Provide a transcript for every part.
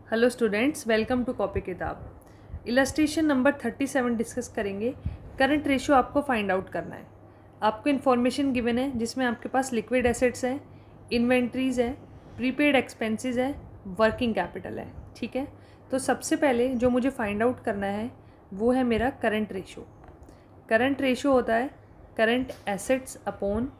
Hello students, welcome to copy किताब। Illustration number 37 discuss करेंगे। Current ratio आपको find out करना है। आपको इन्फॉर्मेशन गिवन है जिसमें आपके पास लिक्विड एसेट्स है, इन्वेंट्रीज है, प्रीपेड एक्सपेंसेस है, वर्किंग कैपिटल है। ठीक है, तो सबसे पहले जो मुझे फाइंड आउट करना है वो है मेरा करंट रेशियो। करंट रेशियो होता है current assets upon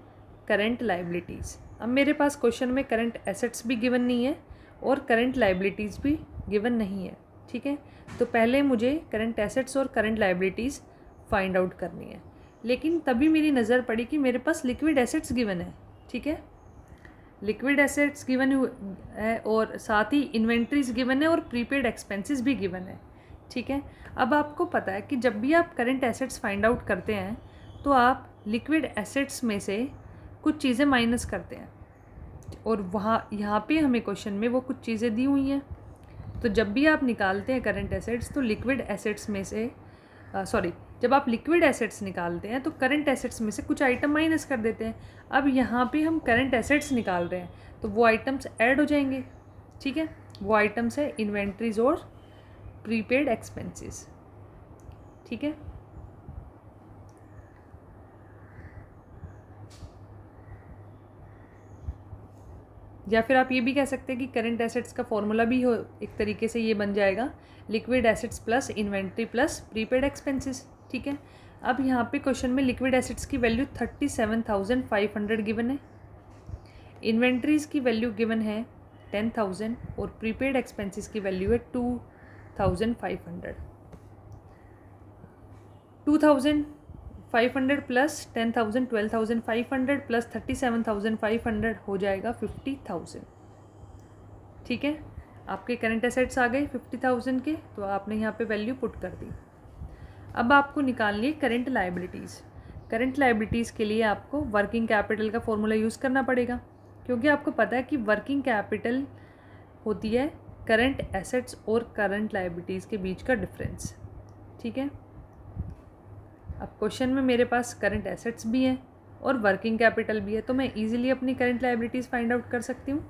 current liabilities. अब मेरे पास क्वेश्चन में करंट एसेट्स भी गिवन नहीं है और करंट लाइबिलिटीज़ भी गिवन नहीं है। ठीक है, तो पहले मुझे करंट एसेट्स और करंट लाइबिलिटीज़ फाइंड आउट करनी है, लेकिन तभी मेरी नज़र पड़ी कि मेरे पास लिक्विड एसेट्स गिवन है। ठीक है, लिक्विड एसेट्स गिवन है और साथ ही इन्वेंट्रीज गिवन है और प्रीपेड एक्सपेंसेस भी गिवन है। ठीक है, अब आपको पता है कि जब भी आप करंट एसेट्स फाइंड आउट करते हैं तो आप लिक्विड एसेट्स में से कुछ चीज़ें माइनस करते हैं और वहाँ यहाँ पे हमें क्वेश्चन में वो कुछ चीज़ें दी हुई हैं। तो जब भी आप निकालते हैं करंट एसेट्स तो लिक्विड एसेट्स में से जब आप लिक्विड एसेट्स निकालते हैं तो करंट एसेट्स में से कुछ आइटम माइनस कर देते हैं। अब यहाँ पे हम करंट एसेट्स निकाल रहे हैं तो वो आइटम्स ऐड हो जाएंगे। ठीक है, वो आइटम्स है इन्वेंट्रीज और प्रीपेड एक्सपेंसेस। ठीक है, या फिर आप ये भी कह सकते हैं कि करंट एसेट्स का फॉर्मूला भी हो एक तरीके से ये बन जाएगा liquid assets plus inventory plus prepaid expenses. ठीक है, अब यहाँ पे क्वेश्चन में लिक्विड एसेट्स की वैल्यू 37,500 गिवन है, इन्वेंट्रीज़ की वैल्यू गिवन है 10,000 और प्रीपेड एक्सपेंसेस की वैल्यू है 2,500। 2,500 प्लस 10,000 12,500 प्लस 37,500 हो जाएगा 50,000। ठीक है, आपके करंट एसेट्स आ गए 50,000 के, तो आपने यहाँ पे वैल्यू पुट कर दी। अब आपको निकालनी है करंट लाइबिलिटीज़। करंट लाइबिलिटीज़ के लिए आपको वर्किंग कैपिटल का फॉर्मूला यूज़ करना पड़ेगा, क्योंकि आपको पता है कि वर्किंग कैपिटल होती है करंट एसेट्स और करंट लाइबिलिटीज़ के बीच का डिफरेंस। ठीक है, अब क्वेश्चन में मेरे पास करंट एसेट्स भी हैं और वर्किंग कैपिटल भी है, तो मैं इजीली अपनी करंट लाइबिलिटीज़ फाइंड आउट कर सकती हूँ।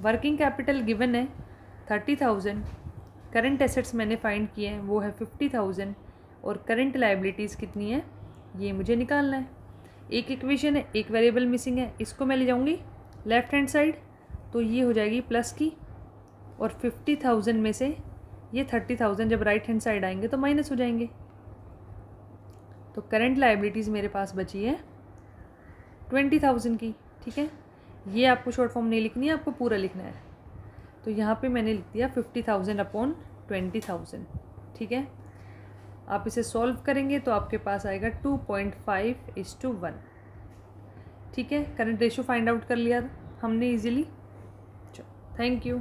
वर्किंग कैपिटल गिवन है 30,000, करंट एसेट्स मैंने फाइंड किए हैं वो है 50,000 और करंट लाइबिलिटीज़ कितनी है ये मुझे निकालना है। एक इक्वेशन है, एक वेरिएबल मिसिंग है, इसको मैं ले जाऊँगी लेफ्ट हैंड साइड, तो ये हो जाएगी प्लस की, और 50,000 में से ये 30,000 जब राइट हैंड साइड आएंगे तो माइनस हो जाएंगे। तो करंट लाइबिलिटीज़ मेरे पास बची है 20,000 की। ठीक है, ये आपको शॉर्ट फॉर्म नहीं लिखनी है, आपको पूरा लिखना है। तो यहाँ पे मैंने लिख दिया 50,000 अपॉन 20,000। ठीक है, आप इसे सॉल्व करेंगे तो आपके पास आएगा 2.5:1। ठीक है, करंट रेशियो फाइंड आउट कर लिया हमने इजीली। Thank you.